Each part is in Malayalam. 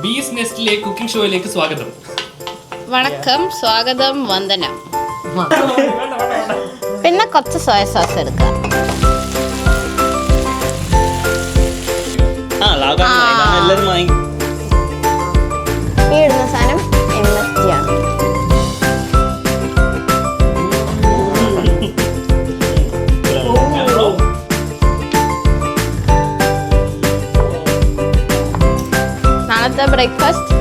ബീസ് നെസ്റ്റിലെ കുക്കിംഗ് ഷോയിലേക്ക് സ്വാഗതം. വണക്കം, സ്വാഗതം, വന്ദനം. പിന്നെ കുറച്ച് സോയ സോസ് എടുക്കാം. ഈ ഇടുന്ന സാധനം MSG ആണ്. നാളത്തെ breakfast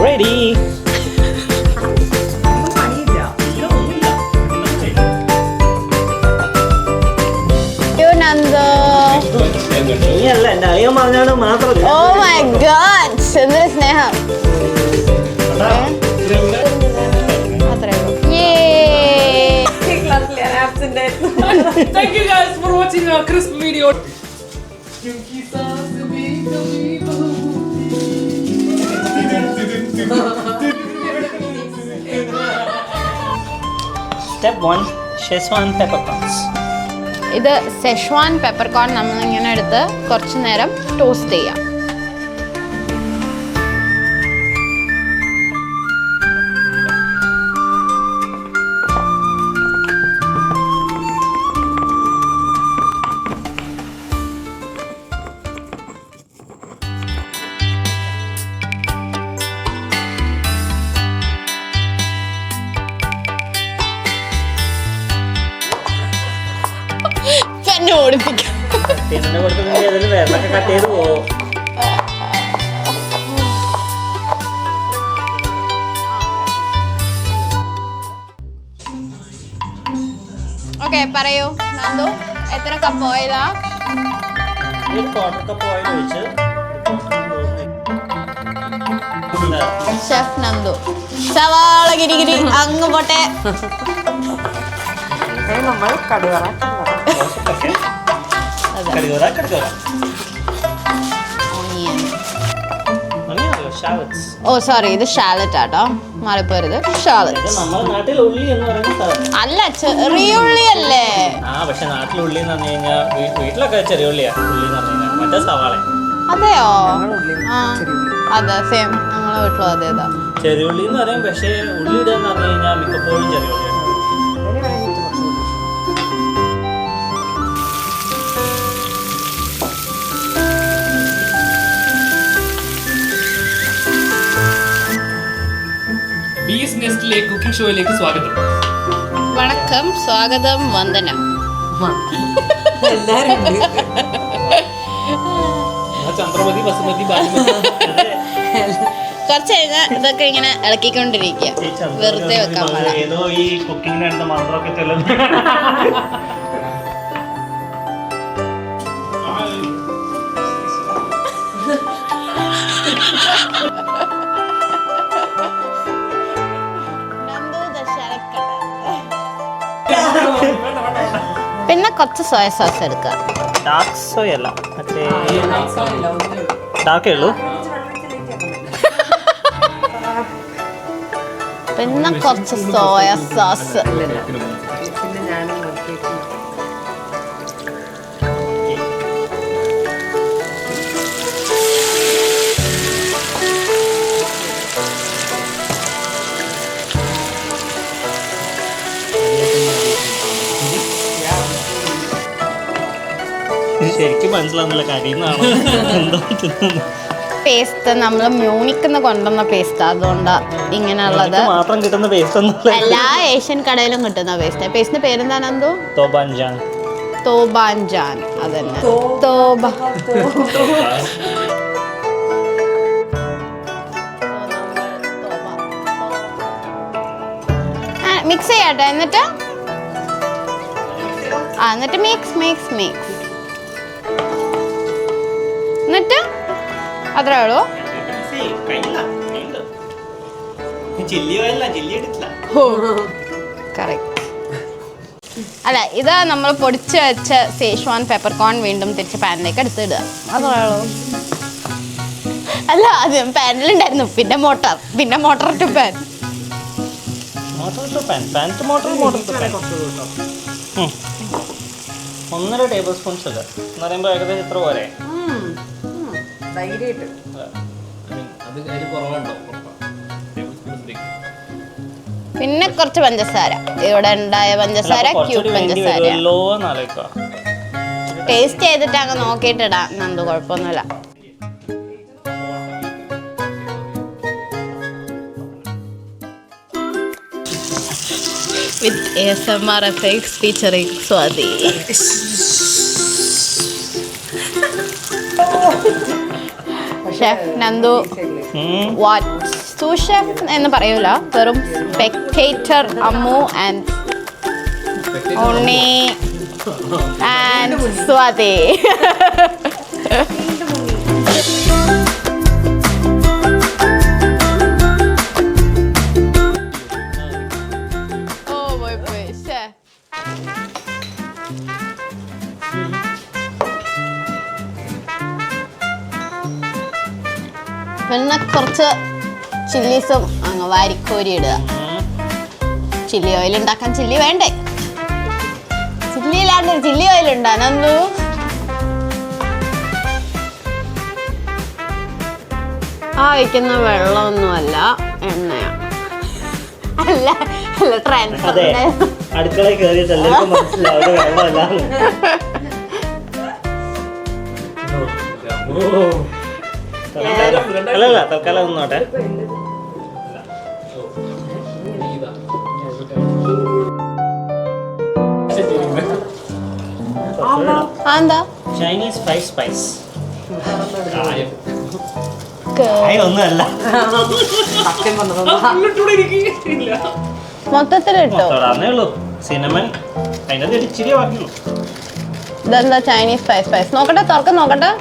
ready. Oh my God! എന്തൊരു സ്നേഹം. Thank you guys for watching our crisp video. Step 1, Szechuan peppercorns. ഇത് സെഷ്വാൻ പെപ്പർകോൺ നമ്മളിങ്ങനെ എടുത്ത് കുറച്ച് നേരം ടോസ്റ്റ് ചെയ്യാം. എന്നെ ഓടിപ്പിക്കാം. വെള്ളമൊക്കെ കട്ട് ചെയ്ത് പോകും. ഓക്കെ, പറയൂ നന്ദു, എത്ര കപ്പ് ഓയിലാ? ഒരു ക്വാർട്ടർ കപ്പ് ഓയിൽ ഒഴിച്ച് ഷെഫ് നന്ദു സവാള ഗിരിഗിരി അങ്ങ് പോട്ടെ. നമ്മൾ കടുവറ ഓ സോറി, ഇത് ഷാലറ്റ് ആട്ടോ, മാറിപ്പോരുത്. ഷാലറ്റ് അല്ല, ചെറിയ ഉള്ളി അല്ലേ? പക്ഷെ നാട്ടിലെ ഉള്ളി എന്ന് പറഞ്ഞു കഴിഞ്ഞാൽ വീട്ടിലൊക്കെ ചെറിയ ഉള്ളിയാ ഉള്ളി എന്ന് പറഞ്ഞു കഴിഞ്ഞാൽ, മറ്റേ സവാള. അതെയോ? അതെ, സെയിം നമ്മളെ വീട്ടിലും അതേതാ ചെറിയ ഉള്ളി എന്ന് പറയും. പക്ഷേ ഉള്ളി ഇടാന്ന് പറഞ്ഞു കഴിഞ്ഞാൽ മിക്കപ്പോഴും ചെറിയ ഉള്ളിയാണ്. ബീസ് നെസ്റ്റിലെ കുക്കിംഗ് ഷോയിലേക്ക് സ്വാഗതം. വണക്കം, സ്വാഗതം, വന്ദനം. ചന്ദ്രമതി, ബസുമതി, ബാലുമതി. കുറച്ച് കഴിഞ്ഞാൽ ഇതൊക്കെ ഇങ്ങനെ ഇളക്കിക്കൊണ്ടിരിക്കുക, വെറുതെ വെക്കാൻ പാടില്ല. ഏതോ ഈ കുക്കിംഗ് രണ്ട് മാത്രമൊക്കെ ചെല്ലുന്നു. പിന്നെ കുറച്ച് സോയ സോസ് എടുക്കുക. ഡാർക്ക് സോയ അല്ല, മറ്റേ ഡാർക്കേ ഉള്ളൂ. പിന്നെ കുറച്ച് സോയ സോസ്. ശരിക്കും മനസ്സിലാവുന്നില്ല കരിയുന്നതാണ് എന്തോ. പേസ്റ്റ് നമ്മൾ മ്യൂണിക്കിന്ന് കൊണ്ടുവന്ന പേസ്റ്റ്, അതുകൊണ്ടാ ഇങ്ങനെയുള്ളത്. മാത്രം കിട്ടുന്ന പേസ്റ്റ് എല്ലാ ഏഷ്യൻ കടയിലും കിട്ടുന്ന പേസ്റ്റ്. പേസ്റ്റിന്റെ പേരെന്താണ് എന്തോ? തോബാൻജാൻ. തോബാൻജാൻ, അതന്നെ. തോബ മിക്സ് ചെയ്യട്ടെ. എന്നിട്ട് മിക്സ് മിക്സ് മിക്സ്. എന്നിട്ട് അത്രേ ഉള്ളൂ. കറക്റ്റ്. അല്ല, ഇത് നമ്മൾ പൊടിച്ച് വെച്ച സേഷ്വാൻ പെപ്പർകോൺ വീണ്ടും തിരിച്ച് പാനിലേക്ക് എടുത്തിടുക, അത്രേ ഉള്ളൂ. അല്ല, ആദ്യം പാനിലുണ്ടായിരുന്നു, പിന്നെ motor to pan. 1.5 tablespoon sugar എന്ന് പറയുമ്പോൾ ഏകദേശം ഇത്ര പോരെ? ധൈര്യമായിട്ട്. അത് അതിന് കുറവുണ്ടോ? പിന്നെ കുറച്ച് പഞ്ചസാര. ഇവിടെ ഉണ്ടായ പഞ്ചസാര ക്യൂബ് പഞ്ചസാര. ടേസ്റ്റ് ചെയ്തിട്ട് അങ്ങ് നോക്കിയിട്ടിടാം നന്ദു, കുഴപ്പമൊന്നുമില്ല. With ASMR effects featuring Swati. Chef Nandu, what? Sous chef എന്ന് പറയൂല, വെറും spectator Ammu and Onni and Swati. പിന്നെ കുറച്ച് ചില്ലീസും അങ്ങ് വാരിക്കോരി ഇടുക. ചില്ലി ഓയിൽ ഉണ്ടാക്കാൻ ചില്ലി വേണ്ടേ? ചില്ലി ഇല്ലാണ്ട് ചില്ലി ഓയിൽ ഉണ്ടാ നന്ദു? ആ ഒഴിക്കുന്ന വെള്ളമൊന്നുമല്ല, എണ്ണയാണ്. അല്ല അല്ല ട്രാൻസ്ഫർ അടുക്കളയിൽ കയറിയിട്ടല്ലേ മനസ്സിലാവും വെള്ളമല്ല. അല്ലല്ല തൽക്കാലം ഒന്നോട്ടെ. എന്താ ചൈനീസ് ഫ്രൈഡ് സ്പൈസ് ഒന്നുമല്ല, മൊത്തത്തിലിട്ടോ? അതേ ഉള്ളൂ. സിനമൺ അതിനകത്ത് ഇച്ചിരി ബാക്കിയുള്ളൂ. ഇതെന്താ ചൈനീസ് ഫ്രൈഡ് സ്പൈസ്? നോക്കട്ടെ, തുറക്കം നോക്കട്ടെ.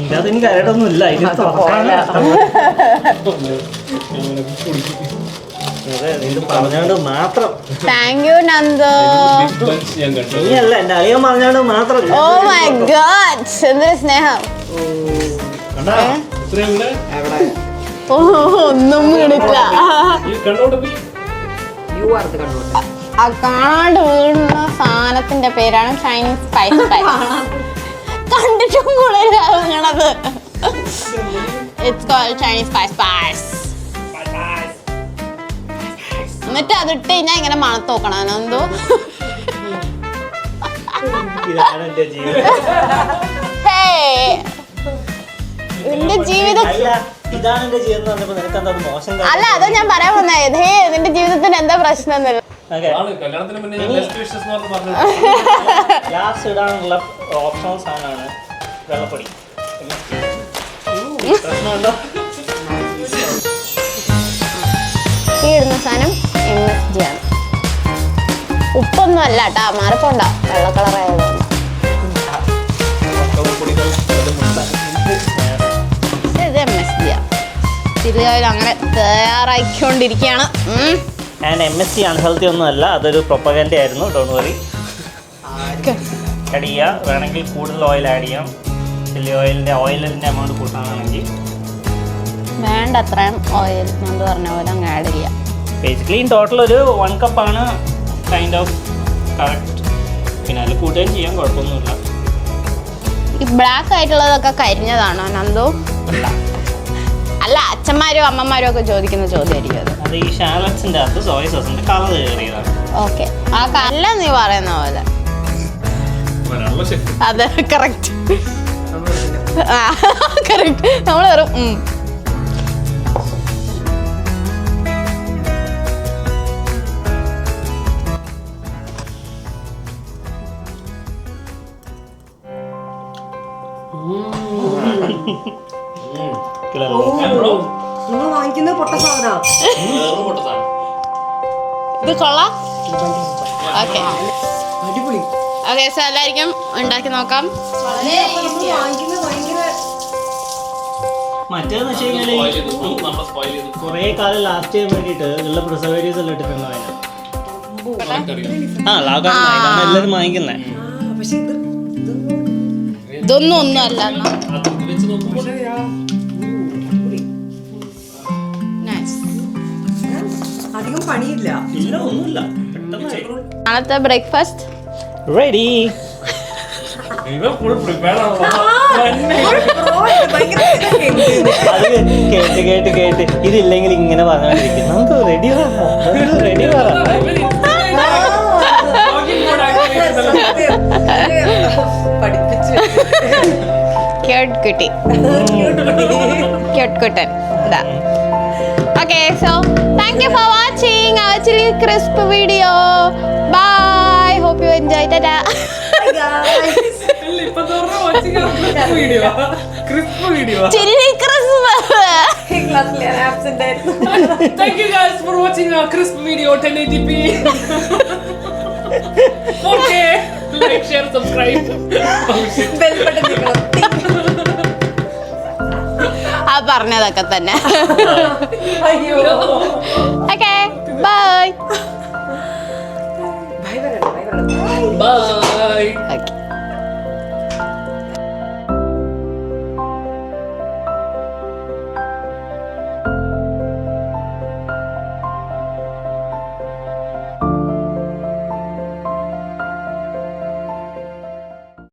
ഇതിനകത്ത് എനിക്ക് കരടൊന്നും ഇല്ല. ഇത് പറഞ്ഞോണ്ട് മാത്രം. Thank you Nandu. നീയല്ല, എന്റെ അളിയൻ പറഞ്ഞോണ്ട് മാത്രം. ഓ മൈ ഗോഡ്, എന്തൊരു സ്നേഹം. ഓ ഒന്നും കിടില്ല. ആ കാണാണ്ട് വീഴുന്ന സാധനത്തിന്റെ പേരാണ് ചൈനീസ് സ്പൈസ് സ്പൈസ്. കണ്ടിട്ടും കൂടെ വീണത്. It's called Chinese spice spice. എന്നിട്ട് അതിട്ട് കഴിഞ്ഞാൽ ഇങ്ങനെ മണത്ത് നോക്കണം എന്തോ. നിന്റെ ജീവിതം അല്ല, അത് ഞാൻ പറയാൻ വന്നേ. നിന്റെ ജീവിതത്തിന് എന്താ പ്രശ്നം എന്നല്ല. ലാസ്റ്റ് ഇടാനുള്ള ഓപ്ഷൻസ് ആണ് വെള്ളപ്പൊടി. ഈ ഇടുന്ന സാധനം MSG ആണ്. ഉപ്പൊന്നും അല്ല കേട്ടാ, മാറിപ്പോണ്ട. വെള്ള കളറായതുകൊണ്ട് ഇത് MSG ആണ്. ചില്ലി ഓയിൽ അങ്ങനെ തയ്യാറാക്കിക്കൊണ്ടിരിക്കുകയാണ്. ആൻഡ് MSG അൺഹെൽത്തി ഒന്നും അല്ല, അതൊരു പ്രൊപ്പഗൻഡ ആയിരുന്നു. Don't worry. ആഡ് ചെയ്യുക, വേണമെങ്കിൽ കൂടുതൽ ഓയിൽ ആഡ് ചെയ്യാം. ചില്ലി ഓയിലിൻ്റെ എമൗണ്ട് കൂട്ടാനാണെങ്കിൽ വേണ്ട അത്രയും ഓയിൽ എന്ന് പറഞ്ഞ പോലെ അങ്ങ് ആഡ് ചെയ്യാം. ബേസിക്കലി ഇൻ ടോട്ടൽ ഒരു 1 കപ്പാണ് കൈൻഡ് ഓഫ് കറക്റ്റ്. പിന്നെ അതിൽ കൂട്ടുകയും ചെയ്യാം, കുഴപ്പമൊന്നുമില്ല. ഈ ബ്ലാക്ക് ആയിട്ടുള്ളതൊക്കെ കരിഞ്ഞതാണോ നന്ദു? അല്ല, അച്ഛന്മാരും അമ്മമാരും ഒക്കെ ചോദിക്കുന്ന ചോദ്യമായിരിക്കും അത്. അത് ഈ ഷാലറ്റ്സിൻ്റെ അകത്ത് സോയ സോസിൻ്റെ കളർ കയറിയതാണ്. ഓക്കെ, ആ കല്ല നീ പറയുന്ന പോലെ. അതെ, കറക്റ്റ്. കറക്റ്റ്. നമ്മൾ വെറും നിങ്ങൾ വാങ്ങിക്കുന്നത് പൊട്ട സാധനം. ഇത് കൊള്ളാം. ഓക്കെ അടിപൊളി. ഓക്കെ, സോ എല്ലാവർക്കും ഉണ്ടാക്കി നോക്കാം. വളരെ വാങ്ങിക്കുന്നത് ഭയങ്കര മറ്റേന്ന് വെച്ച് കഴിഞ്ഞാൽ കുറേ കാലം ലാസ്റ്റ് ചെയ്യാൻ വേണ്ടിയിട്ട് ഉള്ള പ്രിസർവേറ്റീവ്സ് എല്ലാം ഇട്ടിട്ടുണ്ട് അതിന്. ഇതാണ് എല്ലാവരും വാങ്ങിക്കുന്നത്. പക്ഷെ ഇതൊന്നും ഒന്നും അല്ല. അധികം പണിയില്ല. ഇല്ല, ഒന്നുമില്ല, പെട്ടെന്നായി. നാളത്തെ ബ്രേക്ക്ഫാസ്റ്റ് റെഡി. ഭയങ്കര ഇതൊക്കെ ഉണ്ട്. അത് കേട്ട് കേട്ട് കേട്ട് ഇതില്ലെങ്കിൽ ഇങ്ങനെ പറഞ്ഞോണ്ടിരിക്കും നമുക്ക് റെഡി റെഡി പറ സത്യം. പഠിപ്പിച്ചു ക്യൂട്ട് കുട്ടി ക്യൂട്ട് കുട്ടൻ ഇതാ. Okay, so thank you for watching our chili crisp video. Bye. Hope you enjoyed it. Chili crisp. ക്ലാസ്സിൽ ഞാൻ ആബ്സെന്റ് ആയിരുന്നു. Thank you guys for watching our crisp video 1080p. Okay, like, share, subscribe. Bell button ഞെക്കണം. ആ പറഞ്ഞതൊക്കെ തന്നെ. അയ്യോ. Okay, bye. ബൈ പറയണം, ബൈ പറയണം. Bye.